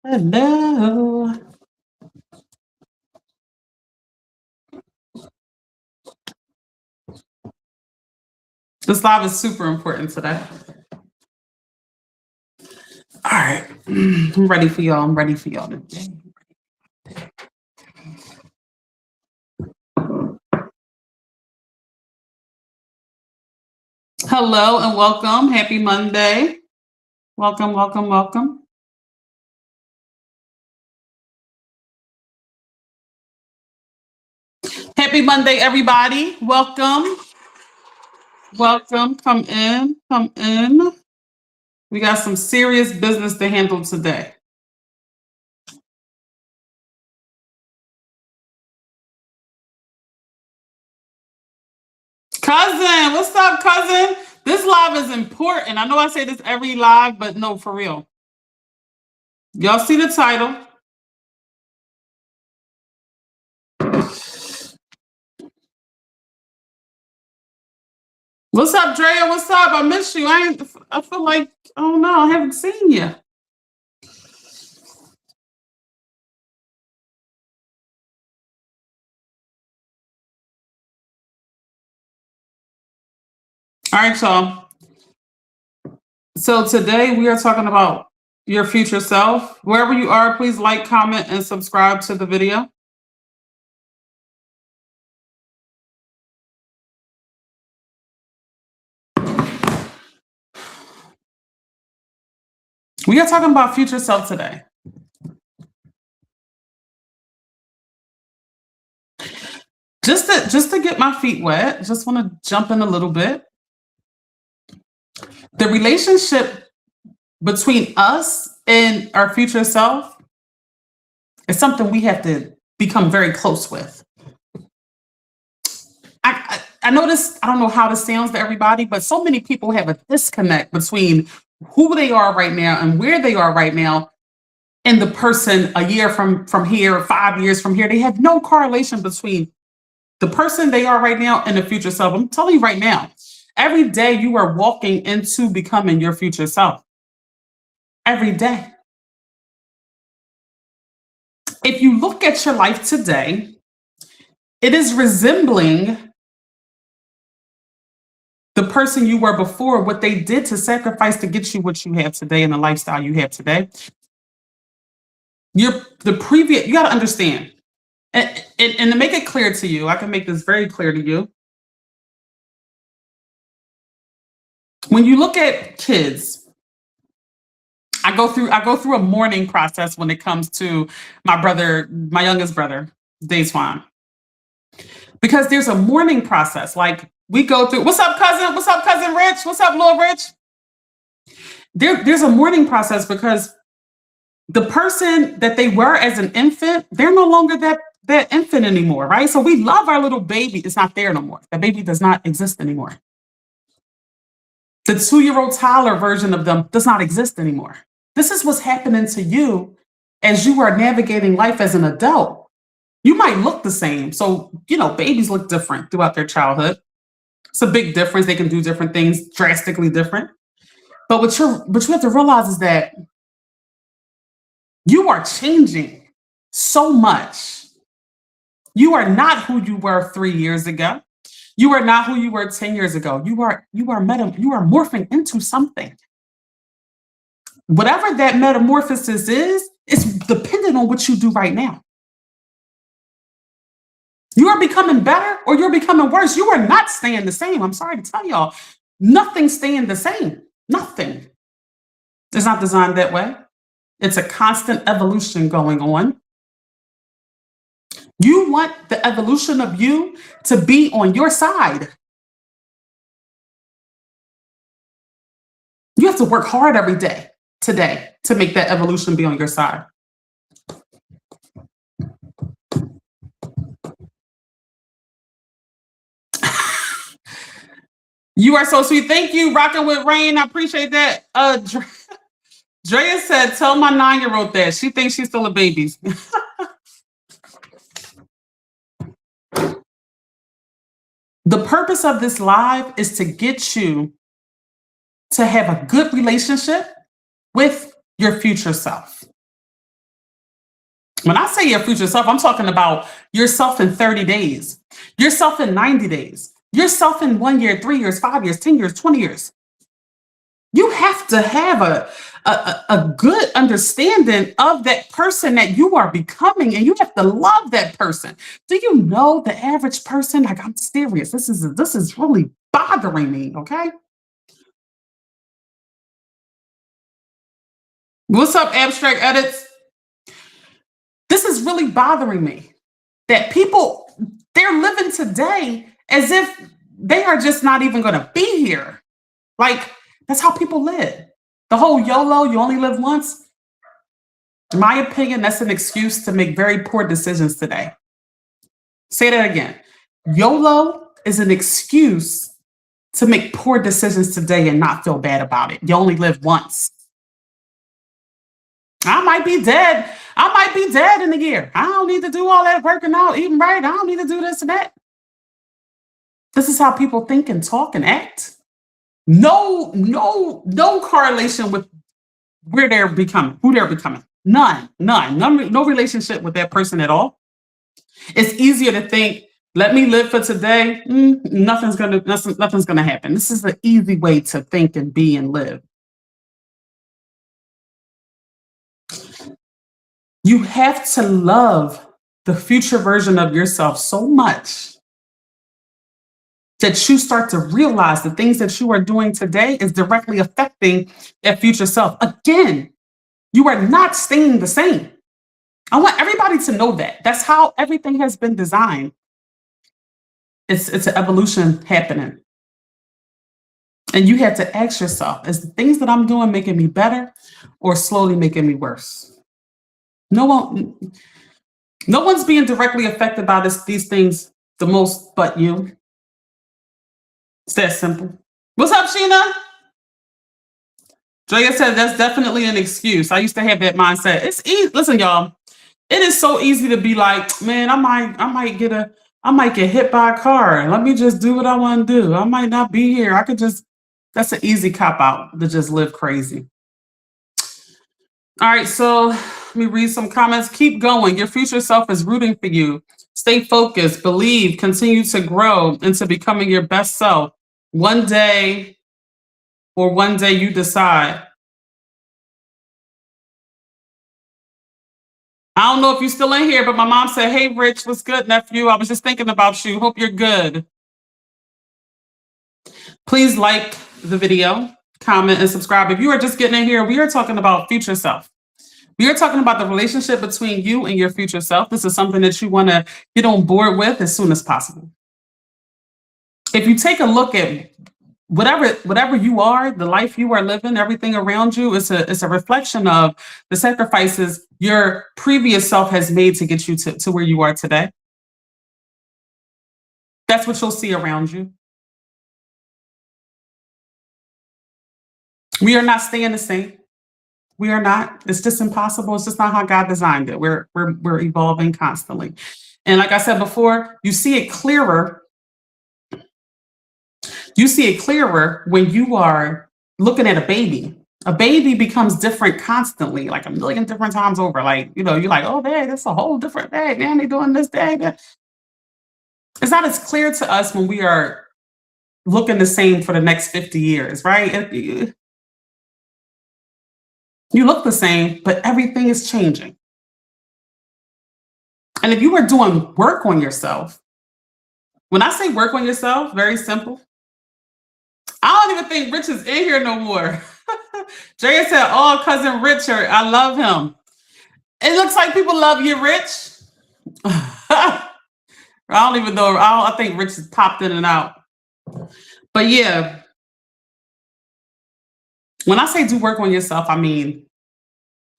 Hello. This live is super important today. All right. I'm ready for y'all. I'm ready for y'all today. Hello and welcome. Happy Monday. Welcome, welcome, welcome. Happy Monday, everybody. Welcome. Welcome. Come in. Come in. We got some serious business to handle today. Cousin, what's up, cousin? This live is important. I know I say this every live, but no, for real. Y'all see the title. What's up, Drea? What's up? I miss you. I feel like, I don't know, I haven't seen you. All right, y'all. So today we are talking about your future self. Wherever you are, please like, comment, and subscribe to the video. We are talking about future self today. Just to get my feet wet, just want to jump in a little bit. The relationship between us and our future self is something we have to become very close with. I notice, I don't know how this sounds to everybody, but so many people have a disconnect between who they are right now and where they are right now and the person a year from here, 5 years from here. They have no correlation between the person they are right now and the future self. I'm telling you right now, every day you are walking into becoming your future self. Every day. If you look at your life today, it is resembling the person you were before, what they did to sacrifice to get you what you have today and the lifestyle you have today. You got to understand, and to make it clear to you, I can make this very clear to you. When you look at kids, I go through a mourning process when it comes to my youngest brother, Dayswan. Because there's a mourning process. Like we go through, what's up, cousin? What's up, cousin Rich? What's up, little Rich? There's a mourning process because the person that they were as an infant, they're no longer that infant anymore, right? So we love our little baby. It's not there no more. That baby does not exist anymore. The 2-year-old Tyler version of them does not exist anymore. This is what's happening to you as you are navigating life as an adult. You might look the same. So, babies look different throughout their childhood. It's a big difference. They can do different things, drastically different. But what you have to realize is that you are changing so much. You are not who you were 3 years ago. You are not who you were 10 years ago. You are morphing into something. Whatever that metamorphosis is, it's dependent on what you do right now. You are becoming better or you're becoming worse. You are not staying the same. I'm sorry to tell y'all. Nothing's staying the same. Nothing. It's not designed that way. It's a constant evolution going on. You want the evolution of you to be on your side. You have to work hard every day today to make that evolution be on your side. You are so sweet. Thank you, Rocking with Rain. I appreciate that. Drea said, tell my 9-year-old that. She thinks she's still a baby. The purpose of this live is to get you to have a good relationship with your future self. When I say your future self, I'm talking about yourself in 30 days, yourself in 90 days, yourself in 1 year, 3 years, 5 years, 10 years, 20 years. You have to have a good understanding of that person that you are becoming, and you have to love that person. Do you know the average person? Like, I'm serious. This is really bothering me. Okay. What's up, Abstract Edits? This is really bothering me that people, they're living today as if they are just not even going to be here. Like, that's how people live. The whole YOLO, you only live once. In my opinion, that's an excuse to make very poor decisions today. Say that again. YOLO is an excuse to make poor decisions today and not feel bad about it. You only live once. I might be dead. I might be dead in a year. I don't need to do all that working out, eating right. I don't need to do this and that. This is how people think and talk and act. No correlation with where they're becoming, who they're becoming. None, no relationship with that person at all. It's easier to think, let me live for today. Nothing's gonna happen. This is the easy way to think and be and live. You have to love the future version of yourself so much that you start to realize the things that you are doing today is directly affecting that future self. Again, you are not staying the same. I want everybody to know that. That's how everything has been designed. It's an evolution happening. And you have to ask yourself, is the things that I'm doing making me better or slowly making me worse? No one's being directly affected by these things the most but you. It's that simple. What's up, Sheena? Joya said that's definitely an excuse. I used to have that mindset. It's easy. Listen, y'all. It is so easy to be like, man, I might get hit by a car. Let me just do what I want to do. I might not be here. That's an easy cop out to just live crazy. All right, so let me read some comments. Keep going. Your future self is rooting for you. Stay focused, believe, continue to grow into becoming your best self. One day you decide. I don't know if you're still in here, but my mom said, hey, Rich, what's good, nephew? I was just thinking about you. Hope you're good. Please like the video, comment, and subscribe. If you are just getting in here, we are talking about future self. We are talking about the relationship between you and your future self. This is something that you want to get on board with as soon as possible. If you take a look at whatever you are, the life you are living, everything around you, it's a reflection of the sacrifices your previous self has made to get you to where you are today. That's what you'll see around you. We are not staying the same. We are not. It's just impossible. It's just not how God designed it. We're evolving constantly. And like I said before, you see it clearer. You see it clearer when you are looking at a baby. A baby becomes different constantly, like a million different times over. Like, you're like, oh, man, that's a whole different day. Man, they're doing this day. It's not as clear to us when we are looking the same for the next 50 years, right? You look the same, but everything is changing. And if you are doing work on yourself, when I say work on yourself, very simple. I don't even think Rich is in here no more. Jaya said, oh, cousin Richard, I love him. It looks like people love you, Rich. I don't even know. I think Rich has popped in and out. But yeah, when I say do work on yourself, I mean,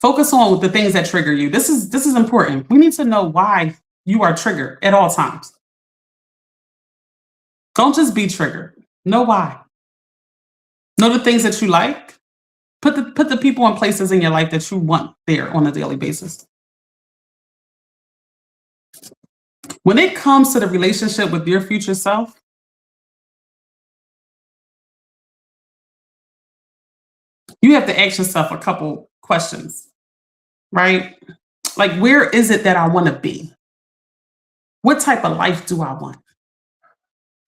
focus on the things that trigger you. This is important. We need to know why you are triggered at all times. Don't just be triggered. Know why. Know the things that you like. Put the people and places in your life that you want there on a daily basis. When it comes to the relationship with your future self, you have to ask yourself a couple questions, right? Like, where is it that I want to be? What type of life do I want?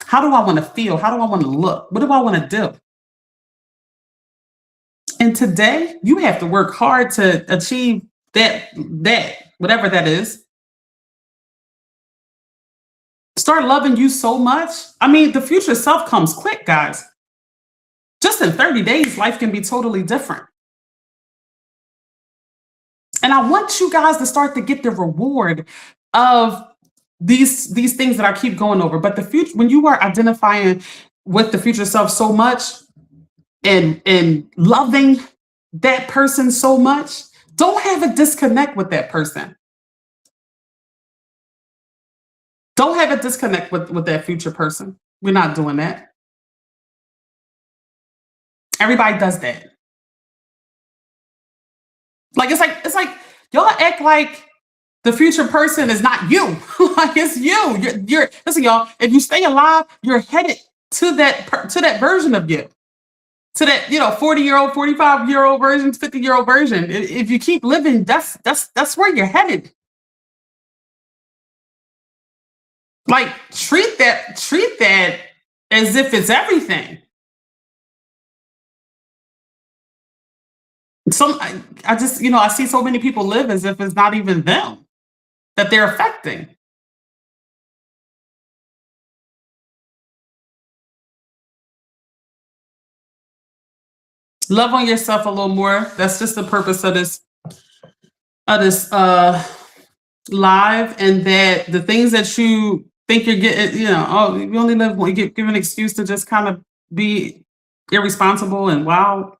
How do I want to feel? How do I want to look? What do I want to do? And today, you have to work hard to achieve that whatever that is. Start loving you so much. I mean, the future self comes quick, guys. Just in 30 days, life can be totally different. And I want you guys to start to get the reward of these things that I keep going over. But the future, when you are identifying with the future self so much and loving that person so much, don't have a disconnect with that person. Don't have a disconnect with that future person. We're not doing that. Everybody does that. Like it's like y'all act like the future person is not you. Like it's you. You're listen, y'all. If you stay alive, you're headed to that version of you, to that 40-year-old, 45-year-old version, 50-year-old version. If you keep living, that's where you're headed. Like treat that as if it's everything. I just I see so many people live as if it's not even them that they're affecting. Love on yourself a little more. That's just the purpose of this live, and that the things that you think you're getting, oh, you only live one, you give an excuse to just kind of be irresponsible, and wow,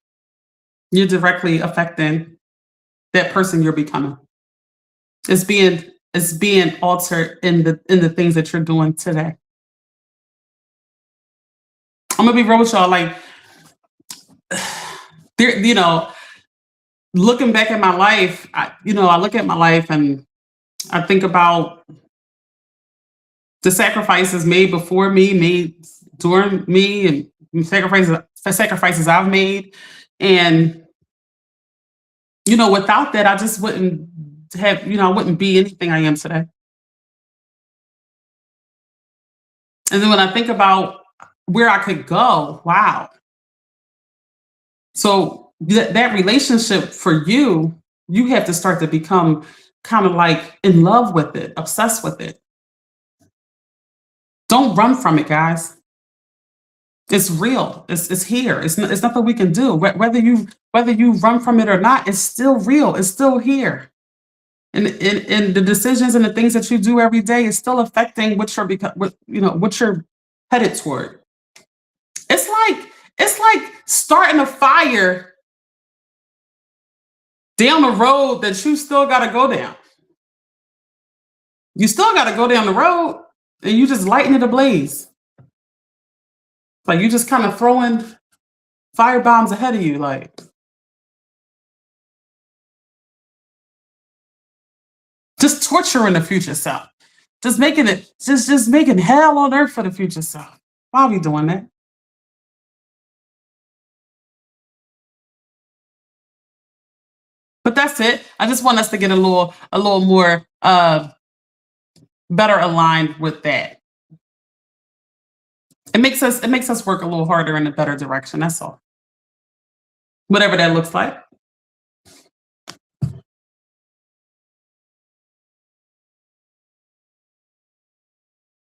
you're directly affecting that person you're becoming. It's being altered in the things that you're doing today. I'm gonna be real with y'all. Like, there, looking back at my life, I look at my life and I think about the sacrifices made before me, made during me, and sacrifices I've made, and without that, I just wouldn't have, I wouldn't be anything I am today. And then when I think about where I could go, wow. So that relationship for you have to start to become kind of like in love with it, obsessed with it. Don't run from it, guys. It's real. It's here. It's nothing we can do. Whether you run from it or not, it's still real. It's still here. And the decisions and the things that you do every day is still affecting what you're headed toward. It's like starting a fire down the road that you still got to go down. You still got to go down the road, and you just lighting it ablaze. Like you just kind of throwing fire bombs ahead of you, like just torturing the future self, just making it, just making hell on earth for the future self. Why are we doing that? But that's it. I just want us to get a little more better aligned with that. It makes us work a little harder in a better direction. That's all. Whatever that looks like.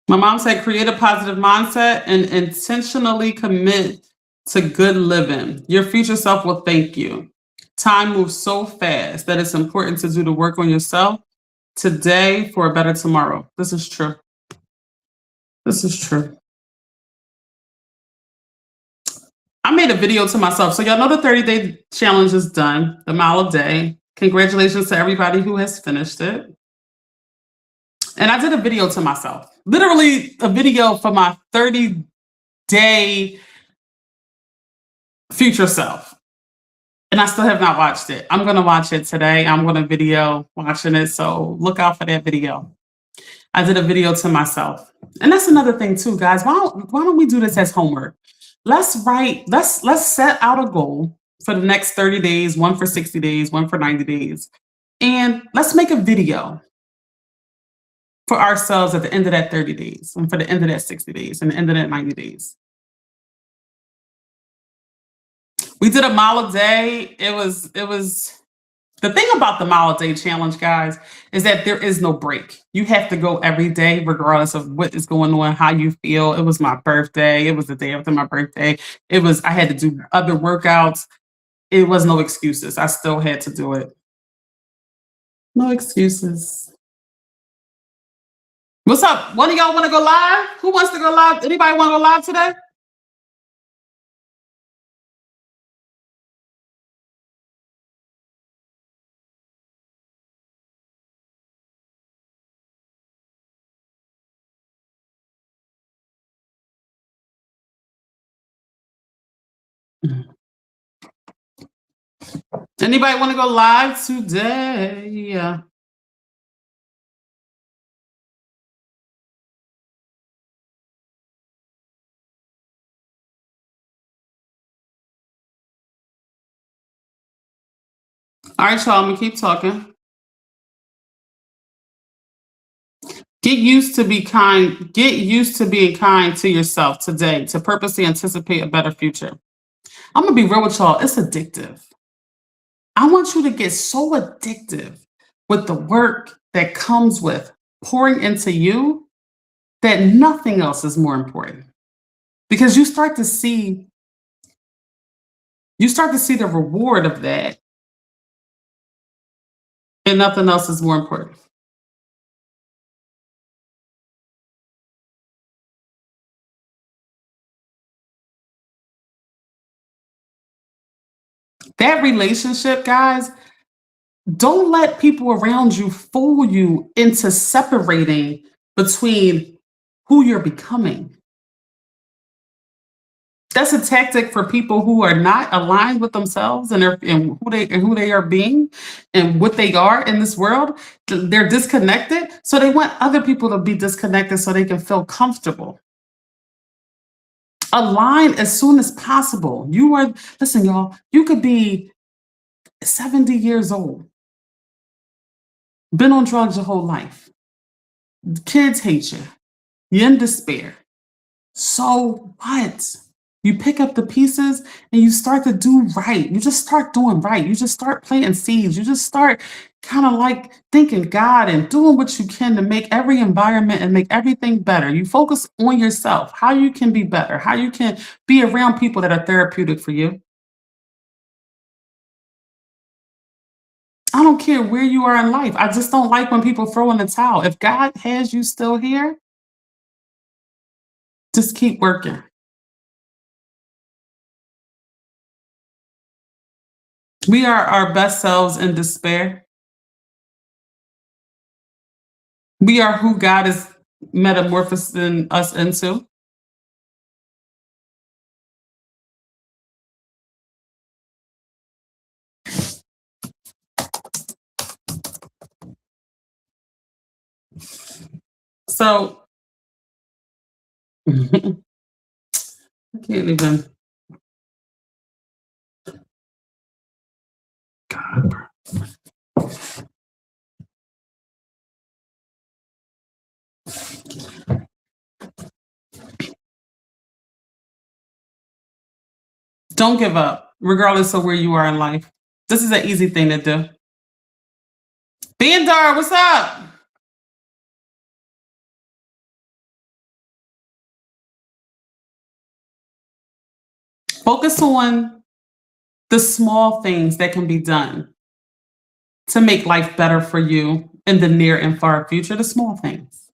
My mom said, create a positive mindset and intentionally commit to good living. Your future self will thank you. Time moves so fast that it's important to do the work on yourself today for a better tomorrow. This is true. This is true. I made a video to myself. So y'all know the 30-day challenge is done, the mile a day. Congratulations to everybody who has finished it. And I did a video to myself, literally a video for my 30-day future self. And I still have not watched it. I'm going to watch it today. I'm going to video watching it. So look out for that video. I did a video to myself. And that's another thing too, guys. Why don't we do this as homework? Let's set out a goal for the next 30 days, one for 60 days, one for 90 days, And let's make a video for ourselves at the end of that 30 days and for the end of that 60 days and the end of that 90 days. We did a mile a day. It was the thing about the mile a day challenge, guys, is that there is no break. You have to go every day, regardless of what is going on, how you feel. It was my birthday. It was the day after my birthday. I had to do other workouts. It was no excuses. I still had to do it. No excuses. What's up? One of y'all want to go live? Who wants to go live? Anybody want to go live today? Anybody want to go live today? Yeah. All right, y'all. I'm gonna keep talking. Get used to be kind. Get used to being kind to yourself today to purposely anticipate a better future. I'm gonna be real with y'all. It's addictive. I want you to get so addictive with the work that comes with pouring into you that nothing else is more important because you start to see the reward of that, and nothing else is more important. That relationship, guys, don't let people around you fool you into separating between who you're becoming. That's a tactic for people who are not aligned with themselves and who they are being and what they are in this world. They're disconnected, so they want other people to be disconnected so they can feel comfortable. Align as soon as possible. Listen, y'all, you could be 70 years old, been on drugs your whole life. Kids hate you. You're in despair. So what? You pick up the pieces and you start to do right. You just start doing right. You just start planting seeds. You just start kind of like thinking God and doing what you can to make every environment and make everything better. You focus on yourself, how you can be better, how you can be around people that are therapeutic for you. I don't care where you are in life. I just don't like when people throw in the towel. If God has you still here, just keep working. We are our best selves in despair. We are who God is metamorphosing us into. So I can't even. God. Don't give up, regardless of where you are in life. This is an easy thing to do. Bandar, what's up? Focus on the small things that can be done to make life better for you in the near and far future. The small things.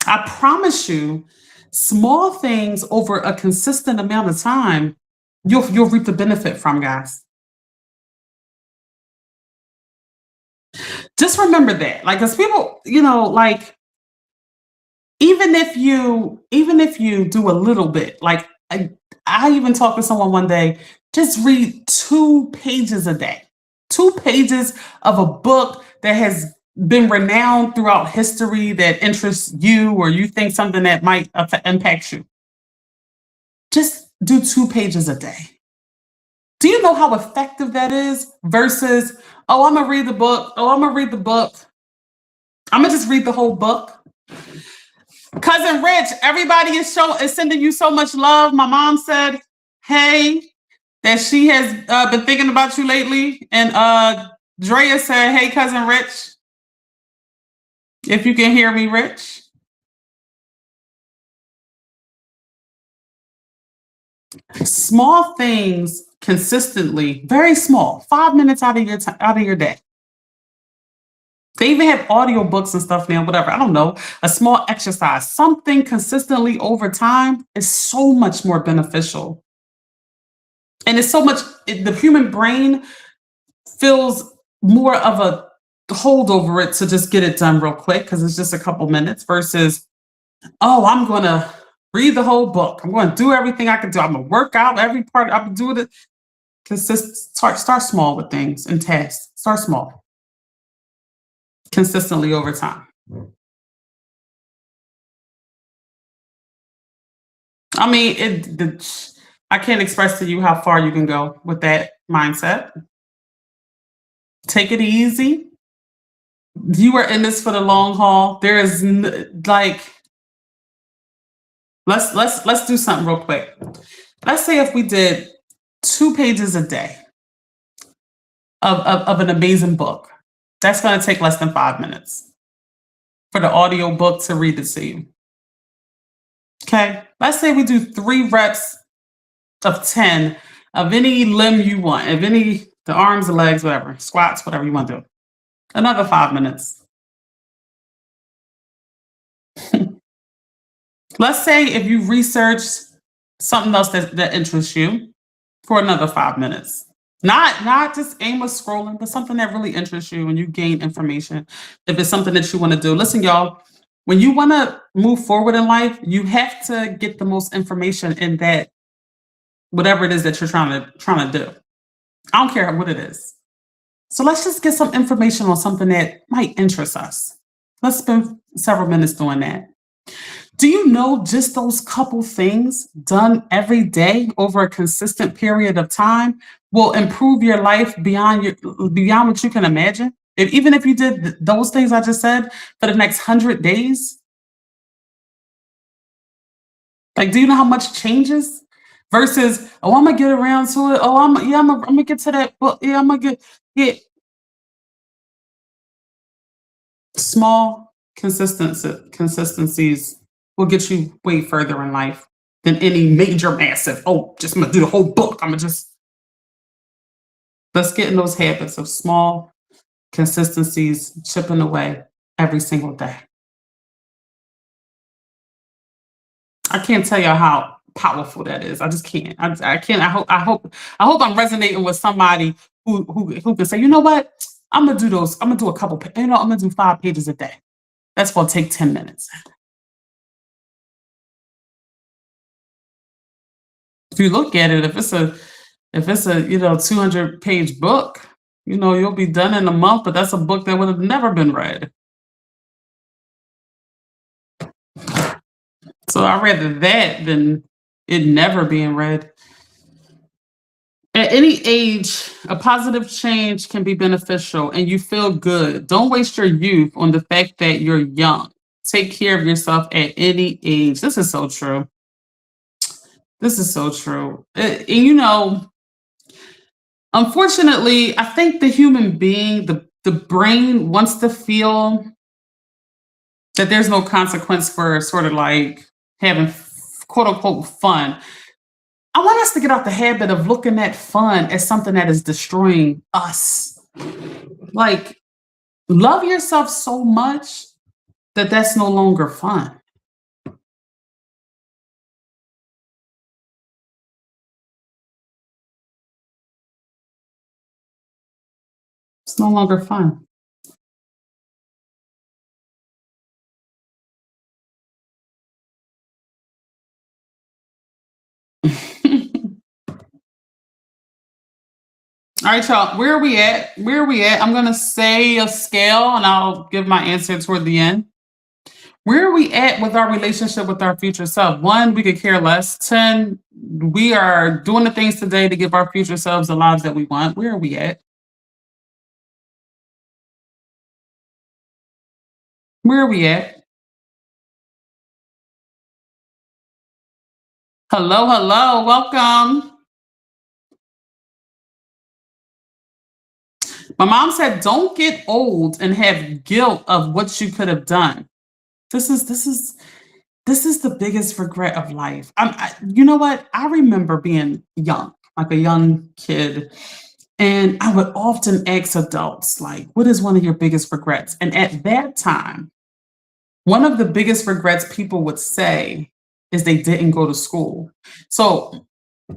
I promise you, small things over a consistent amount of time, you'll reap the benefit from, guys. Just remember that. Like, because people, like even if you do a little bit, like I even talked to someone one day, just read 2 pages a day. 2 pages of a book that has been renowned throughout history that interests you or you think something that might impact you. Just do 2 pages a day. Do you know how effective that is versus, oh, I'm gonna read the book. Oh, I'm gonna read the book. I'm gonna just read the whole book. Cousin Rich, everybody is sending you so much love. My mom said, hey, that she has been thinking about you lately. And Drea said, hey, Cousin Rich, if you can hear me, Rich. Small things consistently, very small, 5 minutes out of your day. They even have audio books and stuff now, whatever. I don't know. A small exercise, something consistently over time is so much more beneficial. And it's so much, the human brain feels more of a hold over it to just get it done real quick because it's just a couple minutes versus, oh, I'm going to read the whole book. I'm going to do everything I can do. I'm going to work out every part. I'm going to do it. Start small with things and tasks. Start small. Consistently over time. I mean, I can't express to you how far you can go with that mindset. Take it easy. You are in this for the long haul. There is like, let's do something real quick. Let's say if we did 2 pages a day of an amazing book, that's going to take less than 5 minutes for the audio book to read it to you. Okay, let's say we do 3 reps of 10 of any limb you want, of any, the arms, the legs, whatever, squats, whatever you want to do. Another 5 minutes. Let's say if you research something else that interests you for another 5 minutes. Not just aimless scrolling, but something that really interests you and you gain information. If it's something that you want to do. Listen, y'all, when you want to move forward in life, you have to get the most information in that, whatever it is that you're trying to do. I don't care what it is. So let's just get some information on something that might interest us. Let's spend several minutes doing that. Do you know just those couple things done every day over a consistent period of time will improve your life beyond what you can imagine? Even if you did those things I just said for the next 100 days, like, do you know how much changes? Versus, oh, I'm gonna get around to it. Oh, I'm gonna get to that book. Yeah, I'm gonna get small consistencies will get you way further in life than any major massive, oh, just I'm gonna do the whole book. Let's get in those habits of small consistencies, chipping away every single day. I can't tell you how powerful that is. I just can't. I can't. I hope I'm resonating with somebody who can say, you know what? I'm gonna do those. I'm gonna do a couple. I'm gonna do 5 pages a day. That's gonna take 10 minutes. If you look at it, if it's a 200-page book, you'll be done in a month. But that's a book that would have never been read. So I'd rather that than it never being read. At any age, a positive change can be beneficial and you feel good. Don't waste your youth on the fact that you're young. Take care of yourself at any age. This is so true. This is so true. Unfortunately, I think the human being, the brain wants to feel that there's no consequence for sort of like having quote unquote fun. I want us to get out the habit of looking at fun as something that is destroying us. Like, love yourself so much that that's no longer fun. It's no longer fun. All right, y'all. Where are we at? I'm going to say a scale and I'll give my answer toward the end. Where are we at with our relationship with our future self? One, we could care less. 10, we are doing the things today to give our future selves the lives that we want. Where are we at? Where are we at? Hello, hello, welcome. My mom said, "Don't get old and have guilt of what you could have done." This is the biggest regret of life. You know what? I remember being young, like a young kid, and I would often ask adults, like, "What is one of your biggest regrets?" And at that time, one of the biggest regrets people would say is they didn't go to school. So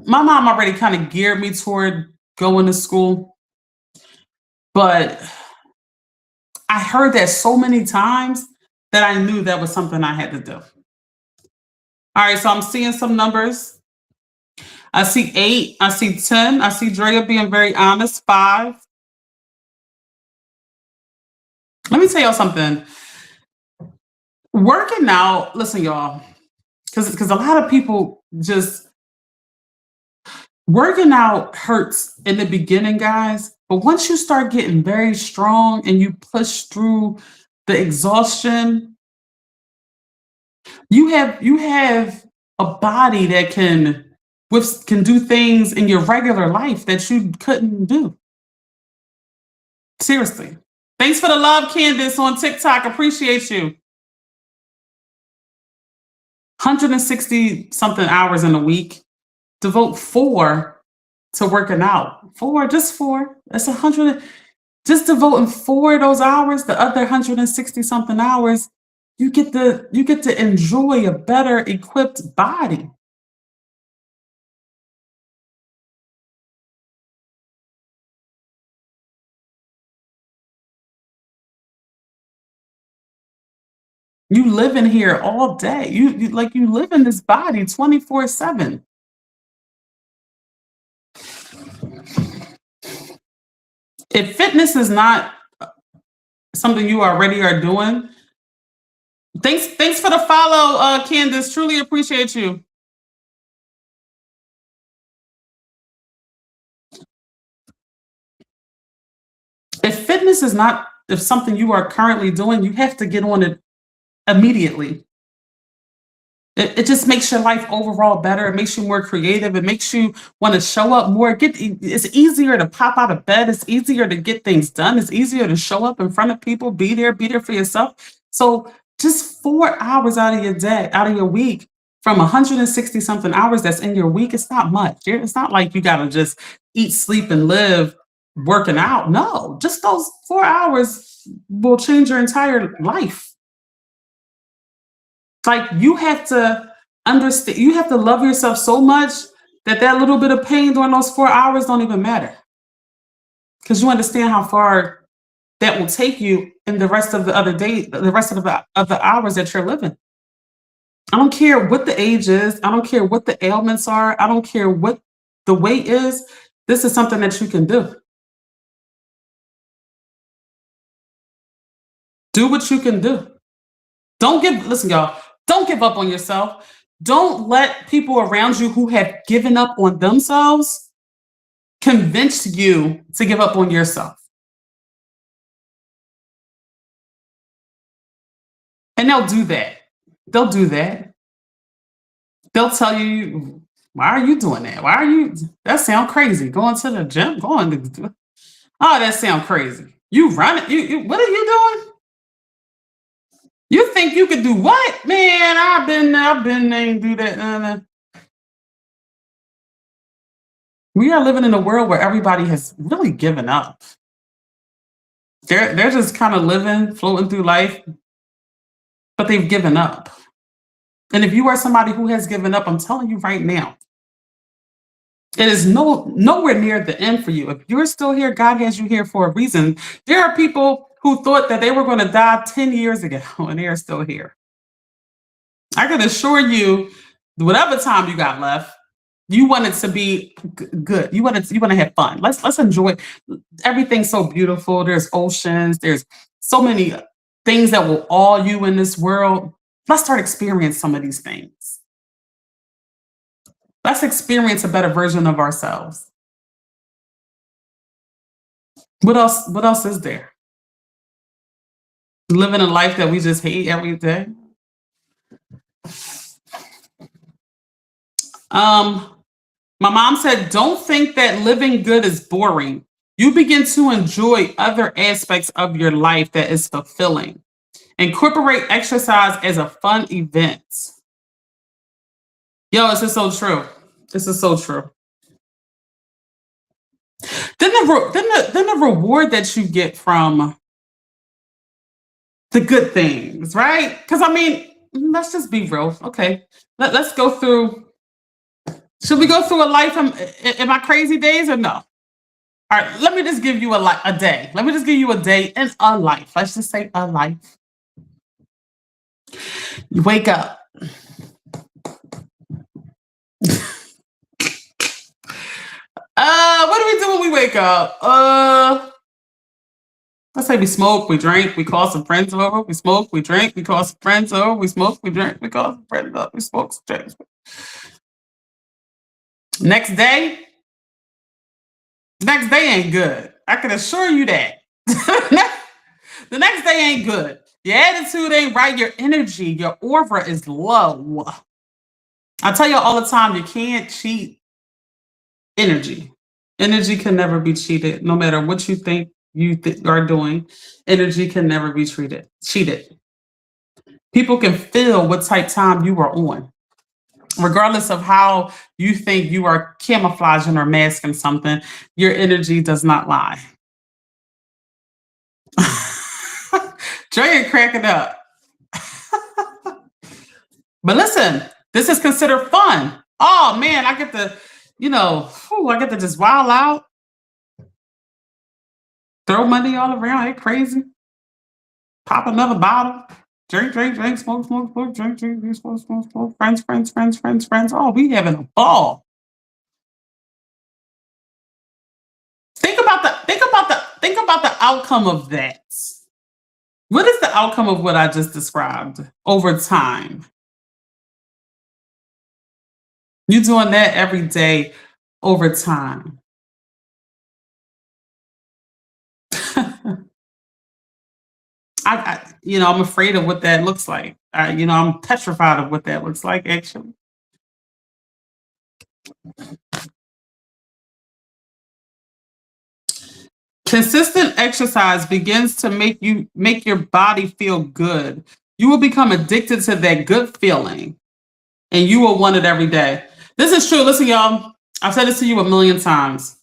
my mom already kind of geared me toward going to school, but I heard that so many times that I knew that was something I had to do. All right, so I'm seeing some numbers. I see 8, I see 10, I see Drea being very honest, 5. Let me tell y'all something. Working out, listen, y'all, because a lot of people just working out hurts in the beginning, guys. But once you start getting very strong and you push through the exhaustion, you have a body that can do things in your regular life that you couldn't do. Seriously. Thanks for the love, Candace, on TikTok. Appreciate you. 160 something hours in a week. Devote 4 to working out. 4, just 4. That's 100. Just devoting 4 of those hours, the other 160 something hours, you get to enjoy a better equipped body. You live in here all day. You live in this body 24/7. If fitness is not something you already are doing, thanks for the follow, Candace. Truly appreciate you. If fitness is not if something you are currently doing, you have to get on it immediately. It just makes your life overall better. It makes you more creative. It makes you want to show up more. It's easier to pop out of bed. It's easier to get things done. It's easier to show up in front of people, be there for yourself. So just 4 hours out of your day, out of your week, from 160 something hours that's in your week, it's not much. It's not like you gotta just eat, sleep, and live working out. No, just those 4 hours will change your entire life. Like you have to understand, you have to love yourself so much that that little bit of pain during those 4 hours don't even matter because you understand how far that will take you in the rest of the other day, the rest of the hours that you're living. I don't care what the age is. I don't care what the ailments are. I don't care what the weight is. This is something that you can do. Do what you can do. Listen, y'all, don't give up on yourself. Don't let people around you who have given up on themselves convince you to give up on yourself. And they'll do that. They'll do that. They'll tell you, why are you doing that? Why are you that sound crazy? Going to the gym? Oh, that sound crazy. You run it. What are you doing? You think you could do what? Man, I've been there and do that. We are living in a world where everybody has really given up. They're just kind of living, floating through life, but they've given up. And if you are somebody who has given up, I'm telling you right now, it is nowhere near the end for you. If you're still here, God has you here for a reason. There are people who thought that they were going to die 10 years ago and they are still here. I can assure you, whatever time you got left, you want it to be good. You want to have fun. Let's enjoy. Everything's so beautiful. There's oceans. There's so many things that will awe you in this world. Let's start experiencing some of these things. Let's experience a better version of ourselves. What else? What else is there? Living a life that we just hate every day. Um, my mom said, "Don't think that living good is boring. You begin to enjoy other aspects of your life that is fulfilling. Incorporate exercise as a fun event." Yo, this is so true. This is so true. Then the reward that you get from the good things, right? Because I mean, let's just be real. Okay, let's go through. Should we go through a life in my crazy days or no? All right, let me just give you a day. Let me just give you a day in a life. Let's just say a life. You wake up. What do we do when we wake up? Let's say we smoke, we drink, we call some friends over, we smoke, we drink, we call some friends over, we smoke, we drink, we call some friends over, we smoke, drink. Next day, next day ain't good. I can assure you that. The next day ain't good. Your attitude ain't right. Your energy, your aura is low. I tell you all the time, you can't cheat energy. Energy can never be cheated, no matter what you think are doing. Energy can never be cheated. People can feel what type time you are on, regardless of how you think you are camouflaging or masking something. Your energy does not lie. Dre cracking up. But listen, this is considered fun. Oh man, I get to, I get to just wild out, throw money all around, ain't crazy. Pop another bottle, drink, drink, drink, smoke, smoke, smoke, drink, drink, drink, smoke, smoke, smoke, friends, friends, friends, friends, friends. Oh, we having a ball. Think about the outcome of that. What is the outcome of what I just described over time? You doing that every day over time. I'm afraid of what that looks like. I'm petrified of what that looks like, actually. Consistent exercise begins to make your body feel good. You will become addicted to that good feeling, and you will want it every day. This is true. Listen, y'all. I've said this to you a million times.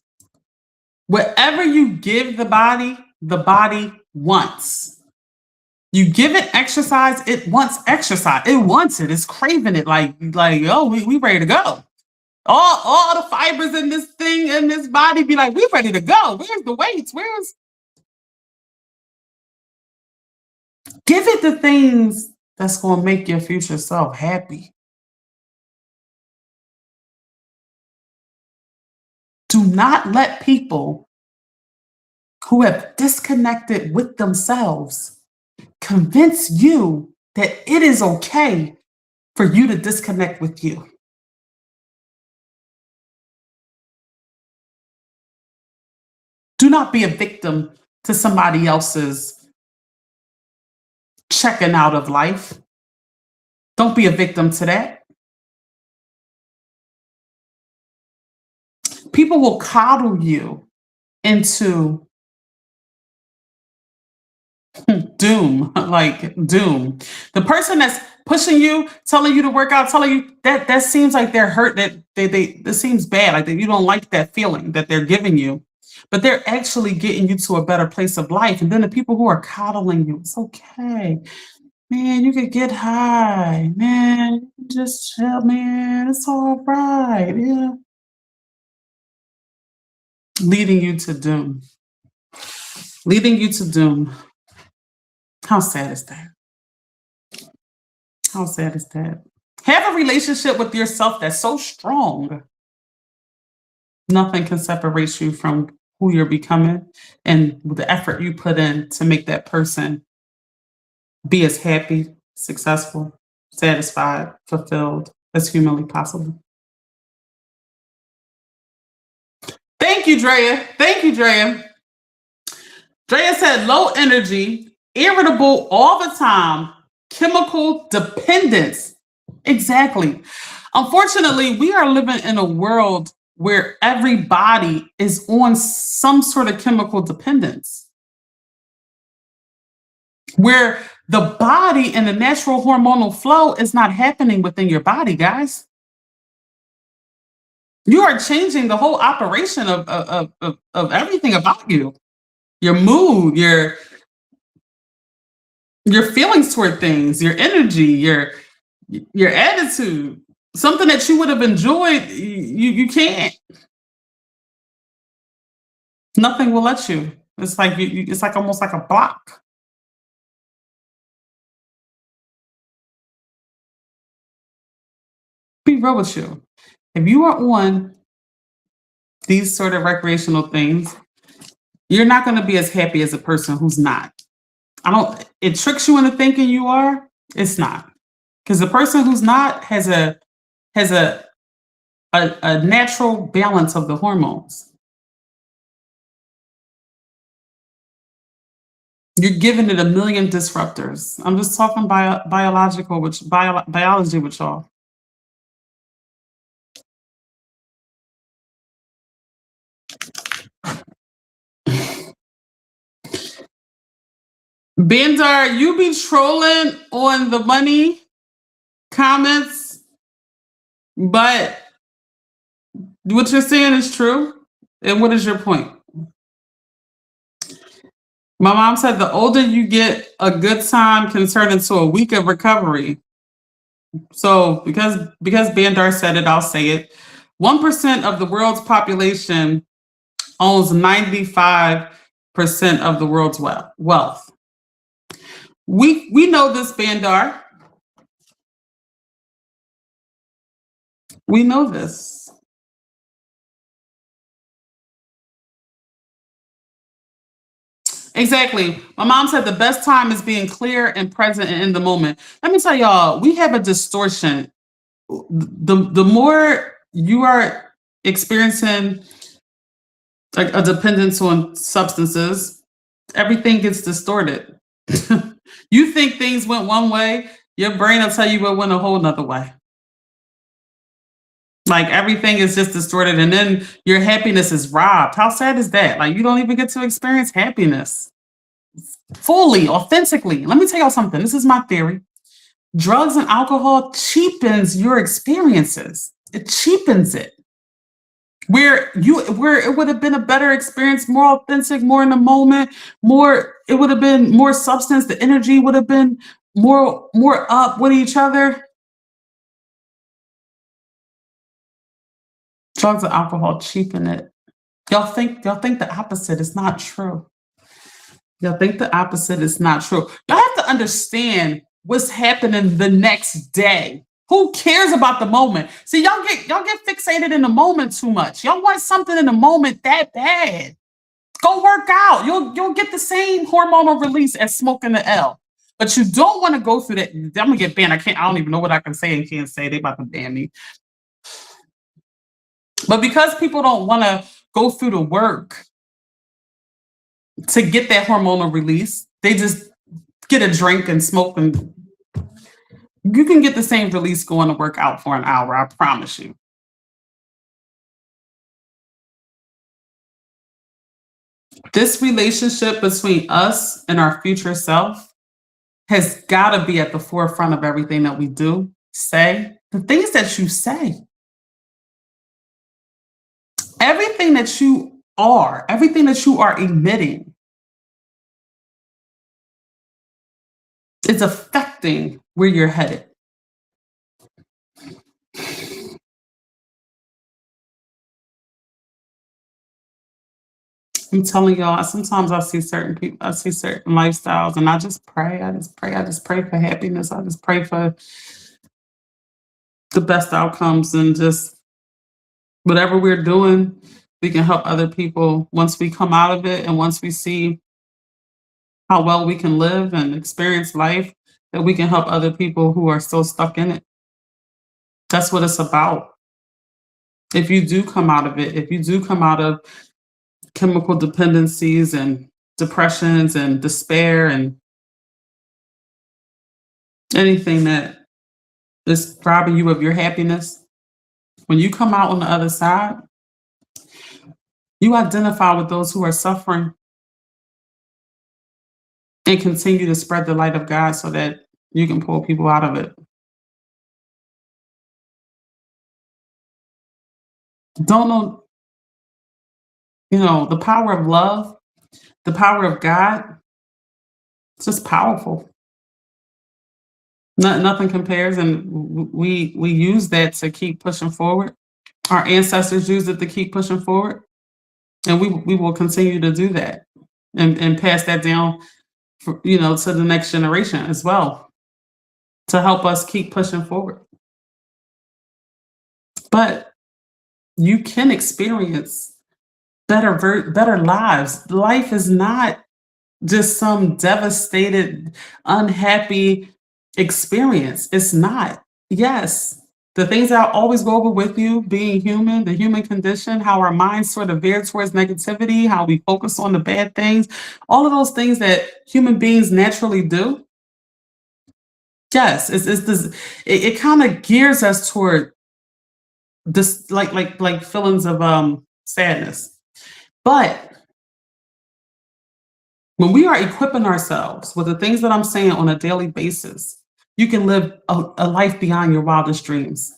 Whatever you give the body wants. You give it exercise, it wants exercise. It wants it. It's craving it. Like, oh, we ready to go. All the fibers in this thing in this body be like, we ready to go. Where's the weights? Give it the things that's gonna make your future self happy. Do not let people who have disconnected with themselves convince you that it is okay for you to disconnect with you. Do not be a victim to somebody else's checking out of life. Don't be a victim to that. People will coddle you into doom, like doom. The person that's pushing you, telling you to work out, telling you that seems like they're hurt, that this seems bad, like that you don't like that feeling that they're giving you, but they're actually getting you to a better place of life. And then the people who are coddling you, it's okay. Man, you could get high. Man, just chill, man. It's all right. Yeah. Leading you to doom. Leading you to doom. How sad is that? How sad is that? Have a relationship with yourself that's so strong. Nothing can separate you from who you're becoming and the effort you put in to make that person be as happy, successful, satisfied, fulfilled as humanly possible. Thank you, Drea. Thank you, Drea. Drea said low energy, irritable all the time, chemical dependence. Exactly. Unfortunately, we are living in a world where everybody is on some sort of chemical dependence, where the body and the natural hormonal flow is not happening within your body, guys. You are changing the whole operation of everything about you, your mood, your feelings toward things, your energy, your attitude. Something that you would have enjoyed, you can't. Nothing will let you. It's like it's like almost like a block. Be real with you. If you are on these sort of recreational things, you're not going to be as happy as a person who's not. I don't. It tricks you into thinking you are. It's not, because the person who's not has a natural balance of the hormones. You're giving it a million disruptors. I'm just talking biology with y'all. Bandar, you be trolling on the money comments, but what you're saying is true. And what is your point? My mom said the older you get, a good time can turn into a week of recovery. So because Bandar said it, I'll say it. 1% of the world's population owns 95% of the world's wealth. We know this, Bandar. We know this. Exactly. My mom said the best time is being clear and present and in the moment. Let me tell y'all, we have a distortion. The more you are experiencing a dependence on substances, everything gets distorted. You think things went one way, your brain will tell you it went a whole nother way. Like everything is just distorted, and then your happiness is robbed. How sad is that? Like you don't even get to experience happiness fully, authentically. Let me tell y'all something. This is my theory. Drugs and alcohol cheapens your experiences. It cheapens it. Where it would have been a better experience, more authentic, more in the moment, it would have been more substance, the energy would have been more up with each other. Drugs and alcohol cheapen it. Y'all think the opposite is not true. Y'all think the opposite is not true. Y'all have to understand what's happening the next day. Who cares about the moment? See, y'all get fixated in the moment too much. Y'all want something in the moment that bad. Go work out. You'll get the same hormonal release as smoking the L. But you don't want to go through that. I'm gonna get banned. I don't even know what I can say and can't say. They about to ban me. But because people don't want to go through the work to get that hormonal release, they just get a drink and smoke, and you can get the same release going to work out for an hour, I promise you. This relationship between us and our future self has got to be at the forefront of everything that we do, say, the things that you say. Everything that you are emitting is affecting where you're headed. I'm telling y'all, sometimes I see certain people, I see certain lifestyles, and I just pray. I just pray for happiness. I just pray for the best outcomes, and just whatever we're doing, we can help other people once we come out of it, and once we see how well we can live and experience life, that we can help other people who are still stuck in it. That's what it's about. If you do come out of it, if you do come out of chemical dependencies and depressions and despair and anything that is robbing you of your happiness, when you come out on the other side, you identify with those who are suffering and continue to spread the light of God so that you can pull people out of it. Don't know, the power of love, the power of God, it's just powerful. Nothing compares, and we use that to keep pushing forward. Our ancestors used it to keep pushing forward, and we will continue to do that and pass that down, to the next generation as well to help us keep pushing forward. But you can experience better lives. Life is not just some devastated, unhappy experience. It's not. Yes, the things that always go over with you, being human, the human condition, how our minds sort of veer towards negativity, how we focus on the bad things, all of those things that human beings naturally do. Yes, it's this. It kind of gears us toward this, like feelings of sadness. But when we are equipping ourselves with the things that I'm saying on a daily basis, you can live a life beyond your wildest dreams.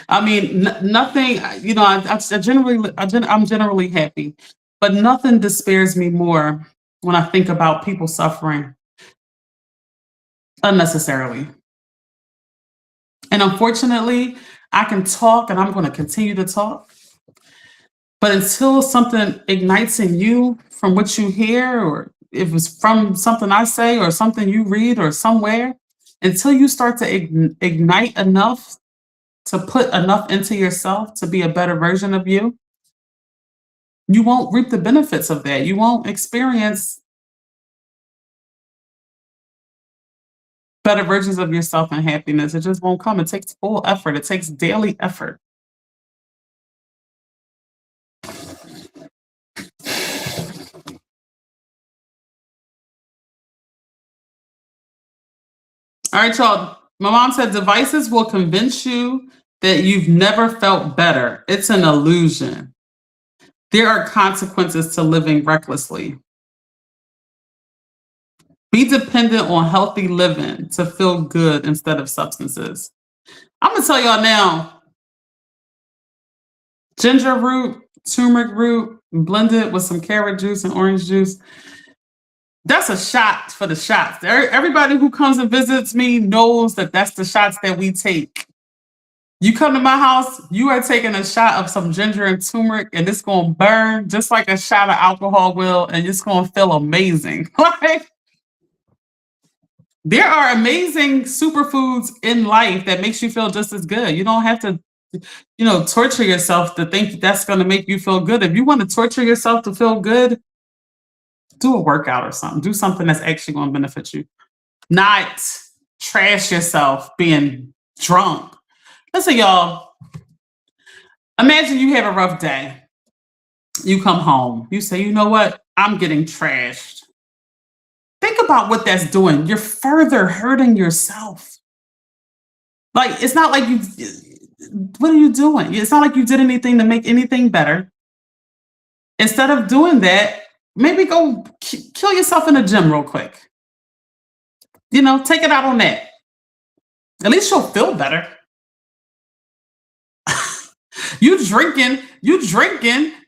I mean, nothing. I'm generally happy, but nothing despairs me more when I think about people suffering unnecessarily. And unfortunately, I can talk, and I'm going to continue to talk. But until something ignites in you from what you hear, or if it's from something I say or something you read or somewhere, until you start to ignite enough to put enough into yourself to be a better version of you, you won't reap the benefits of that. You won't experience better versions of yourself and happiness. It just won't come. It takes full effort, it takes daily effort. All right, y'all. My mom said devices will convince you that you've never felt better. It's an illusion. There are consequences to living recklessly. Be dependent on healthy living to feel good instead of substances. I'm going to tell y'all now, ginger root, turmeric root, blended with some carrot juice and orange juice. That's a shot for the shots. Everybody who comes and visits me knows that that's the shots that we take. You come to my house, you are taking a shot of some ginger and turmeric, and it's going to burn just like a shot of alcohol will, and it's going to feel amazing. Like, there are amazing superfoods in life that makes you feel just as good. You don't have to, torture yourself to think that's going to make you feel good. If you want to torture yourself to feel good, do a workout or something. Do something that's actually going to benefit you. Not trash yourself being drunk. Listen, y'all. Imagine you have a rough day. You come home. You say, you know what? I'm getting trashed. Think about what that's doing. You're further hurting yourself. Like, it's not like what are you doing? It's not like you did anything to make anything better. Instead of doing that, maybe go kill yourself in the gym real quick. Take it out on that. At least you'll feel better. You drinking,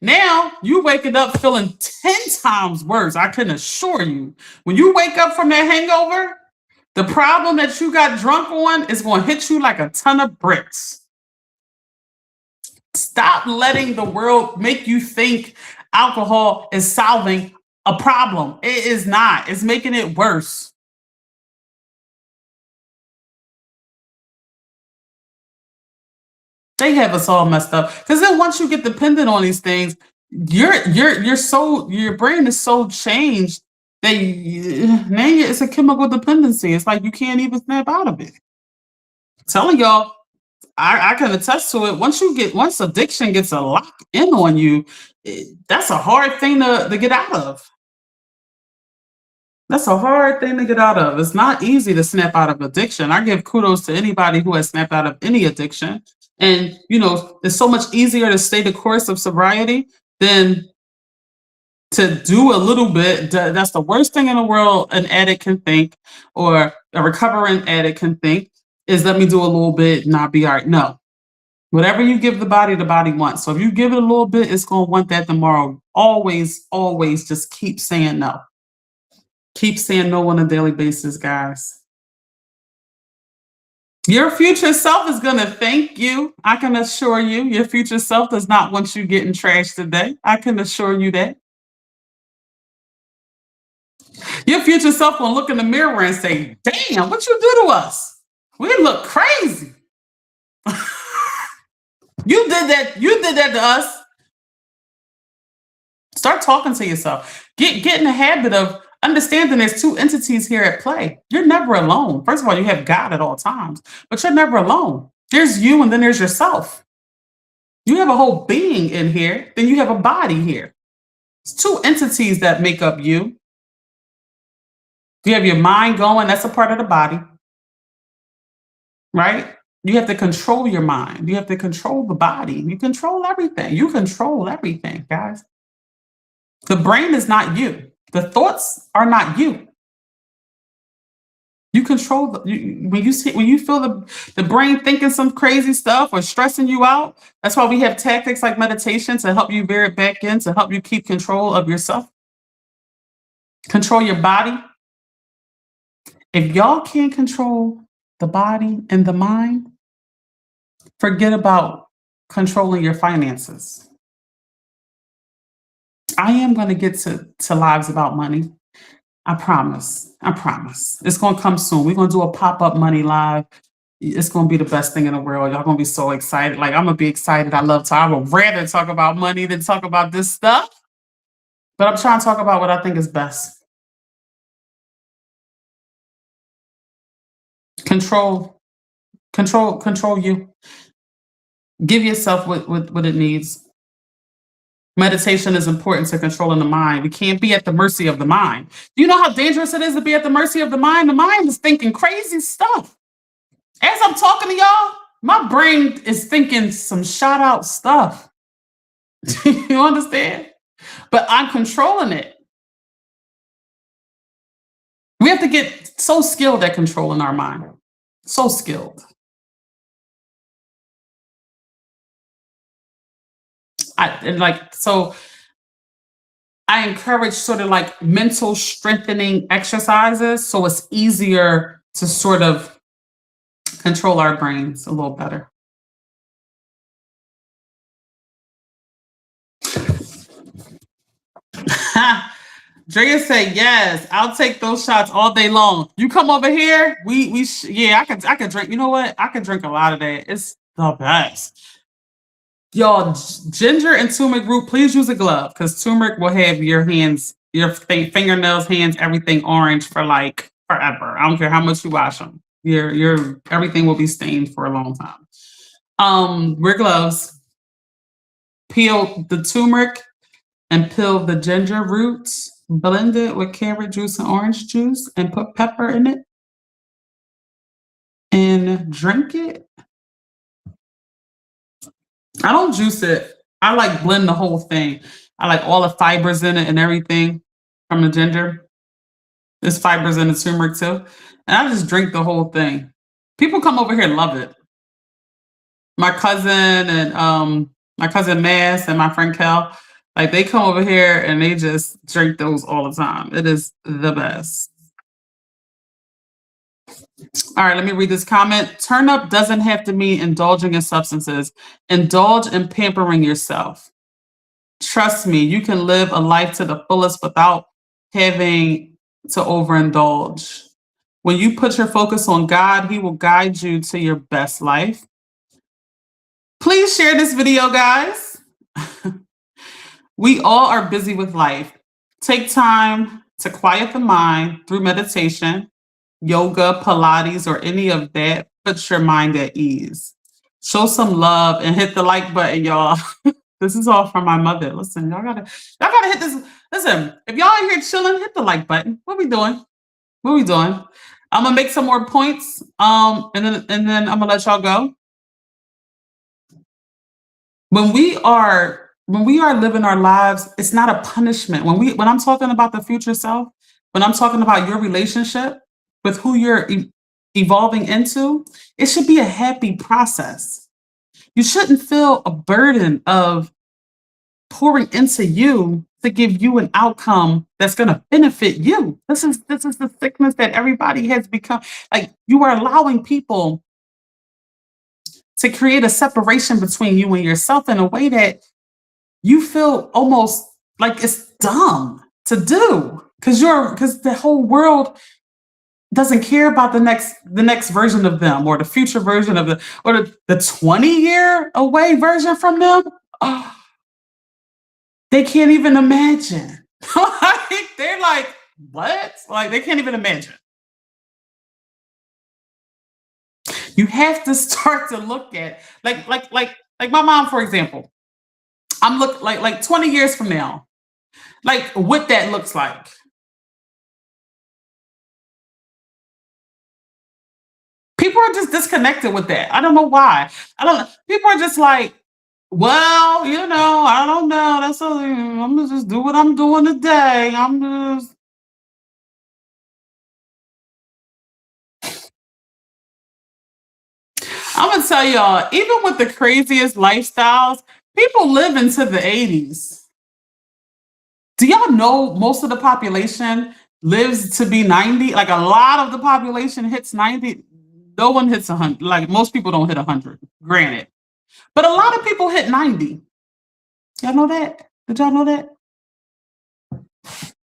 now you waking up feeling 10 times worse. I can assure you. When you wake up from that hangover, the problem that you got drunk on is going to hit you like a ton of bricks. Stop letting the world make you think alcohol is solving a problem. It is not. It's making it worse. They have us all messed up. Because then once you get dependent on these things, your brain is so changed It's a chemical dependency. It's like you can't even snap out of it. Telling y'all, I can attest to it. Once addiction gets a lock in on you, that's a hard thing to get out of. That's a hard thing to get out of. It's not easy to snap out of addiction. I give kudos to anybody who has snapped out of any addiction. And, it's so much easier to stay the course of sobriety than to do a little bit. That's the worst thing in the world an addict can think, or a recovering addict can think, is let me do a little bit and I'll be all right. No. Whatever you give the body wants. So if you give it a little bit, it's going to want that tomorrow. Always, always just keep saying no. Keep saying no on a daily basis, guys. Your future self is going to thank you. I can assure you, your future self does not want you getting trashed today. I can assure you that. Your future self will look in the mirror and say, damn, what you do to us? We look crazy. You did that to us. Start talking to yourself. Get in the habit of understanding there's two entities here at play. You're never alone. First of all, you have God at all times, but you're never alone. There's you and then there's yourself. You have a whole being in here, then you have a body here. It's two entities that make up you. You have your mind going, that's a part of the body, right? You have to control your mind. You have to control the body. You control everything. You control everything, guys. The brain is not you. The thoughts are not you. You control when you feel the brain thinking some crazy stuff or stressing you out. That's why we have tactics like meditation to help you veer it back in, to help you keep control of yourself. Control your body. If y'all can't control the body and the mind, forget about controlling your finances. I am going to get to lives about money. I promise. It's going to come soon. We're going to do a pop-up money live. It's going to be the best thing in the world. Y'all going to be so excited. Like, I'm going to be excited. I would rather talk about money than talk about this stuff. But I'm trying to talk about what I think is best. Control you. Give yourself what it needs. Meditation is important to controlling the mind. We can't be at the mercy of the mind. Do you know how dangerous it is to be at the mercy of the mind? The mind is thinking crazy stuff. As I'm talking to y'all, my brain is thinking some shout out stuff. You understand? But I'm controlling it. We have to get so skilled at controlling our mind. So skilled. I encourage sort of like mental strengthening exercises, so it's easier to sort of control our brains a little better. Drea said, yes, I'll take those shots all day long. You come over here, I could drink. You know what? I could drink a lot of that. It's the best. Y'all, ginger and turmeric root, please use a glove, because turmeric will have your hands, your fingernails, hands, everything orange for like forever. I don't care how much you wash them. Your everything will be stained for a long time. Wear gloves. Peel the turmeric and peel the ginger roots. Blend it with carrot juice and orange juice and put pepper in it and drink it. I don't juice it. I like blend the whole thing. I like all the fibers in it and everything from the ginger. There's fibers in the turmeric too. And I just drink the whole thing. People come over here and love it. My cousin Mass and my friend Kel, like they come over here and they just drink those all the time. It is the best. All right, let me read this comment. Turn up doesn't have to mean indulging in substances. Indulge in pampering yourself. Trust me, you can live a life to the fullest without having to overindulge. When you put your focus on God, He will guide you to your best life. Please share this video, guys. We all are busy with life. Take time to quiet the mind through meditation, yoga, Pilates, or any of that. Put your mind at ease. Show some love and hit the like button, y'all. This is all from my mother. Listen, y'all gotta hit this. Listen, if y'all are here chilling, hit the like button. What we doing? What we doing? I'm gonna make some more points. And then I'm gonna let y'all go. When we are living our lives, it's not a punishment. When I'm talking about the future self, when I'm talking about your relationship with who you're evolving into, it should be a happy process. You shouldn't feel a burden of pouring into you to give you an outcome that's going to benefit you. This is the sickness that everybody has become. Like, you are allowing people to create a separation between you and yourself in a way that you feel almost like it's dumb to do, because the whole world doesn't care about the next version of them, or the future version of or the 20-year away version from them. Oh, they can't even imagine. Like, they're like, what? Like, they can't even imagine. You have to start to look at, like my mom, for example. I'm look like 20 years from now, like what that looks like. People are just disconnected with that. I don't know why. I don't know. People are just like, well, I don't know. I'm gonna just do what I'm doing today. I'm gonna tell y'all, even with the craziest lifestyles, people live into the 80s. Do y'all know most of the population lives to be 90? Like, a lot of the population hits 90. No one hits 100. Like, most people don't hit 100, granted. But a lot of people hit 90. Y'all know that? Did y'all know that?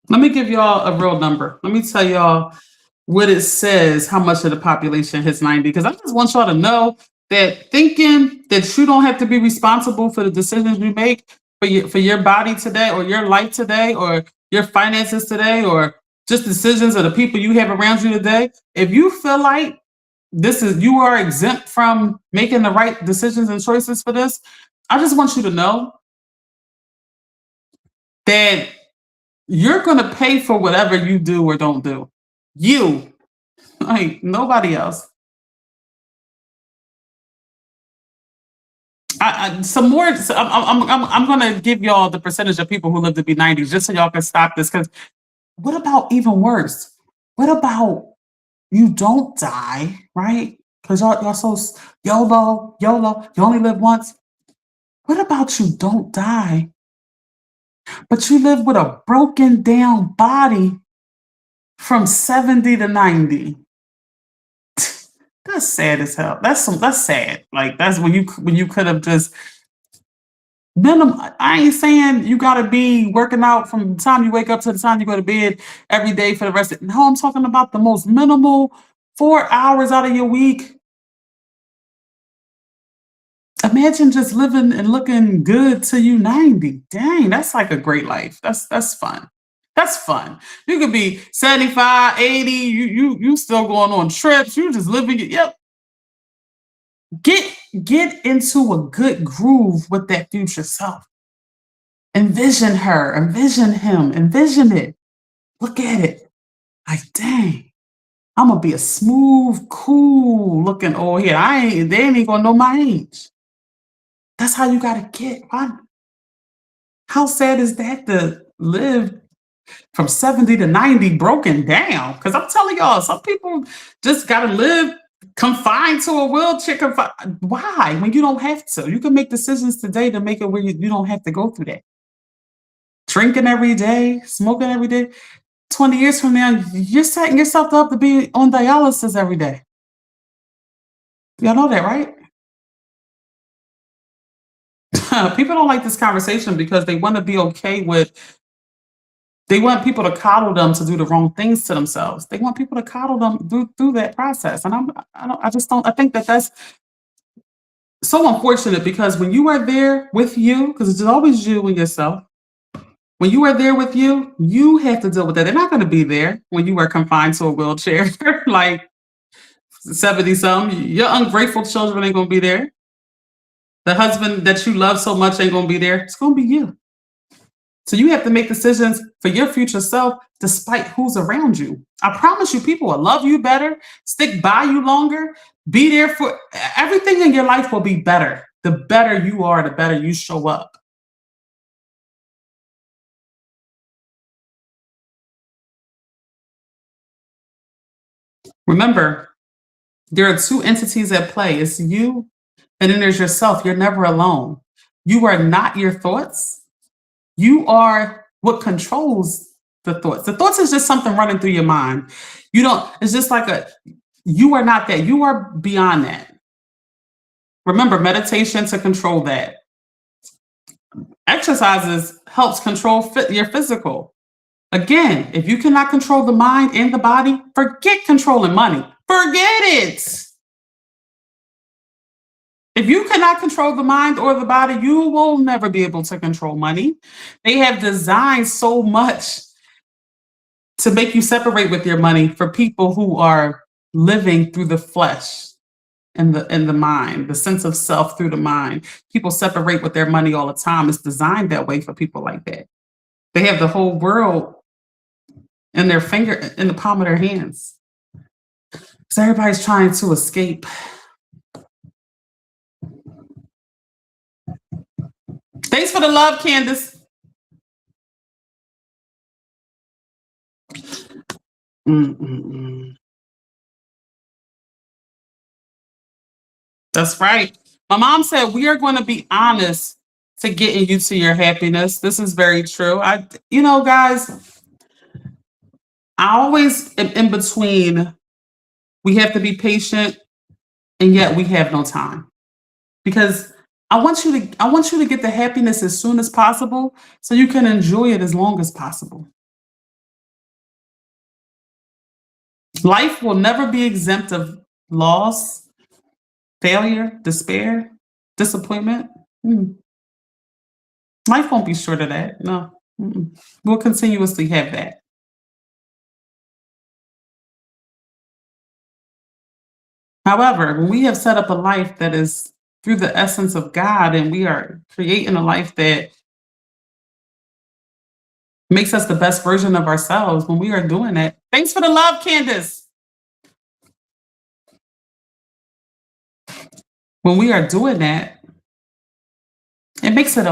Let me give y'all a real number. Let me tell y'all what it says, how much of the population hits 90. Because I just want y'all to know that thinking that you don't have to be responsible for the decisions you make for your body today, or your life today, or your finances today, or just decisions of the people you have around you today. If you feel like you are exempt from making the right decisions and choices for this, I just want you to know that you're going to pay for whatever you do or don't do. You, like nobody else. Some more. So I'm going to give y'all the percentage of people who live to be 90, just so y'all can stop this. Because what about even worse? What about you don't die, right? Because y'all so YOLO, YOLO. You only live once. What about you don't die, but you live with a broken down body from 70 to 90? That's sad as hell. That's sad. Like, that's when you could have just minimum. I ain't saying you gotta be working out from the time you wake up to the time you go to bed every day for the rest of. No, I'm talking about the most minimal 4 hours out of your week. Imagine just living and looking good till you 90. Dang, that's like a great life. That's fun. That's fun. You could be 75, 80. You still going on trips. You just living it. Yep. Get get into a good groove with that future self. Envision her, envision him, envision it. Look at it. Like, dang, I'm gonna be a smooth, cool looking old head. They ain't gonna know my age. That's how you gotta get. How sad is that to live from 70 to 90 broken down? Because I'm telling y'all, some people just gotta live confined to a wheelchair. Why? When you don't have to. You can make decisions today to make it where you don't have to go through that. Drinking every day, smoking every day. 20 years from now, you're setting yourself up to be on dialysis every day. Y'all know that, right? People don't like this conversation because they want to be okay with, they want people to coddle them to do the wrong things to themselves. They want people to coddle them through that process. And I just don't, I think that that's so unfortunate, because when you are there with you, because it's always you and yourself, When you are there with you, you have to deal with that. They're not going to be there when you are confined to a wheelchair, like 70 some. Your ungrateful children ain't going to be there. The husband that you love so much ain't going to be there. It's going to be you. So you have to make decisions for your future self despite who's around you. I promise you, people will love you better, stick by you longer, be there for everything in your life will be better. The better you are, the better you show up. Remember, there are two entities at play. It's you and then there's yourself. You're never alone. You are not your thoughts. You are what controls the thoughts. The thoughts is just something running through your mind. You don't, it's just like you are not that. You are beyond that. Remember, meditation to control that. Exercises helps control your physical. Again, if you cannot control the mind and the body, forget controlling money. Forget it. If you cannot control the mind or the body, you will never be able to control money. They have designed so much to make you separate with your money for people who are living through the flesh and the mind, the sense of self through the mind. People separate with their money all the time. It's designed that way for people like that. They have the whole world in their finger, in the palm of their hands. So everybody's trying to escape. Thanks for the love, Candace. That's right. My mom said we are going to be honest to getting you to your happiness. This is very true. Guys, I always am in between. We have to be patient, and yet we have no time because I want you to get the happiness as soon as possible so you can enjoy it as long as possible. Life will never be exempt of loss, failure, despair, disappointment. Life won't be short of that. No. We'll continuously have that. However, when we have set up a life that is through the essence of God and we are creating a life that makes us the best version of ourselves, when we are doing that. Thanks for the love, Candace. When we are doing that, it makes it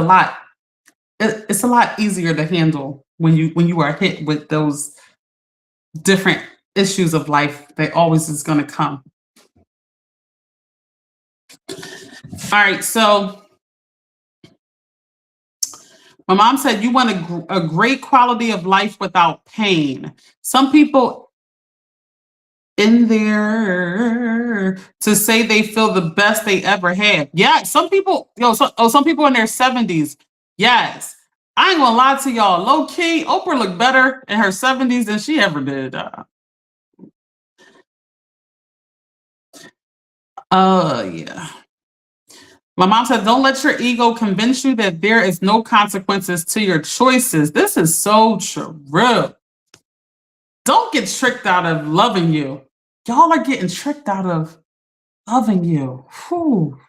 it's a lot easier to handle when you are hit with those different issues of life that always is going to come. All right, so my mom said you want a great quality of life without pain. Some people in there to say they feel the best they ever had. Yeah, some people, some people in their 70s. Yes. I ain't gonna lie to y'all. Low key, Oprah looked better in her 70s than she ever did. Yeah. My mom said, don't let your ego convince you that there is no consequences to your choices. This is so true. Don't get tricked out of loving you. Y'all are getting tricked out of loving you. Whew.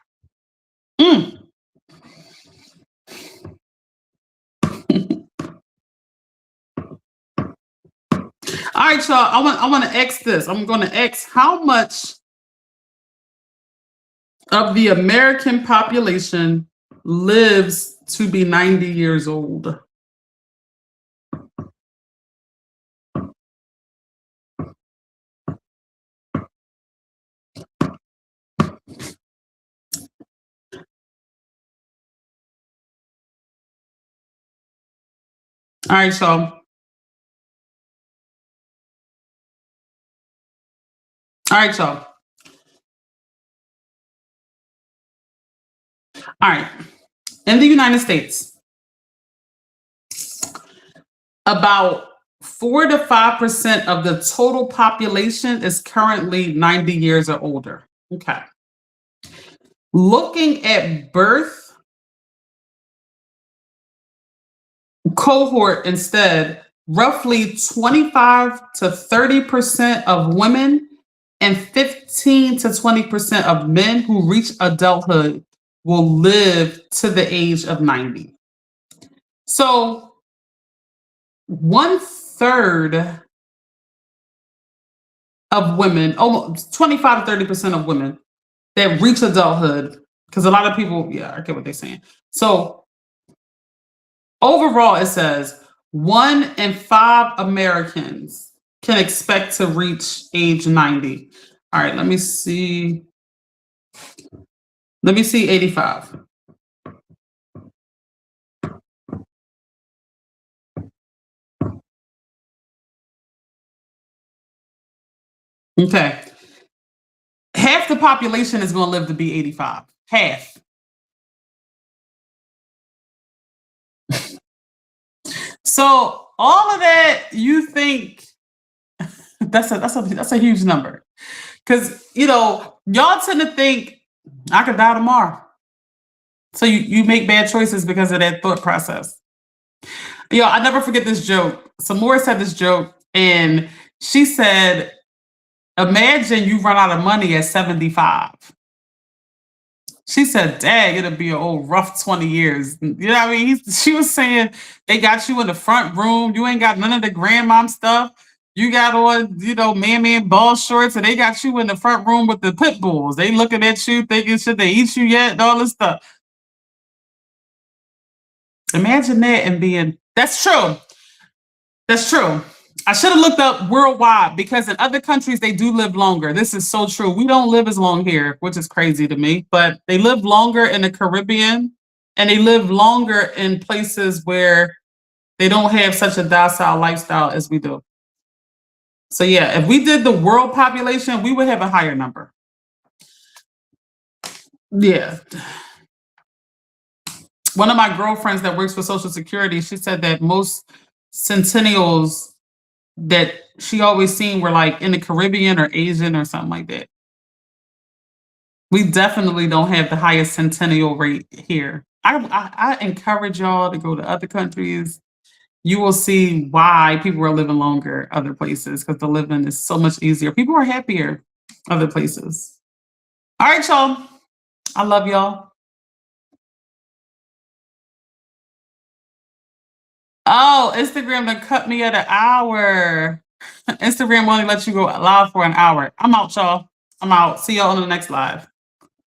All right, y'all. I want to X this. I'm going to X how much of the American population lives to be 90 years old. All right, y'all. All right, y'all. All right. In the United States, about 4 to 5% of the total population is currently 90 years or older. Okay. Looking at birth cohort instead, roughly 25 to 30% of women and 15 to 20% of men who reach adulthood will live to the age of 90. So, one third of women, almost 25 to 30% of women that reach adulthood, because a lot of people, yeah, I get what they're saying. So, overall, it says 1 in 5 Americans can expect to reach age 90. All right, let me see. Let me see 85. Okay. Half the population is going to live to be 85. Half. So all of that, you think that's a huge number. Because y'all tend to think I could die tomorrow. So you make bad choices because of that thought process. I never forget this joke. Samora said this joke, and she said, imagine you run out of money at 75. She said, dang, it'll be an old rough 20 years. You know what I mean? She was saying they got you in the front room. You ain't got none of the grandmom stuff. You got on, man ball shorts, and they got you in the front room with the pit bulls. They looking at you thinking, should they eat you yet? And all this stuff. Imagine that and being, that's true. That's true. I should have looked up worldwide because in other countries they do live longer. This is so true. We don't live as long here, which is crazy to me, but they live longer in the Caribbean and they live longer in places where they don't have such a docile lifestyle as we do. So yeah, if we did the world population, we would have a higher number. Yeah. One of my girlfriends that works for Social Security, she said that most centennials that she always seen were like in the Caribbean or Asian or something like that. We definitely don't have the highest centennial rate here. I encourage y'all to go to other countries. You will see why people are living longer other places because the living is so much easier. People are happier other places. All right, y'all. I love y'all. Oh, Instagram done cut me at an hour. Instagram only lets you go live for an hour. I'm out, y'all. I'm out. See y'all on the next live.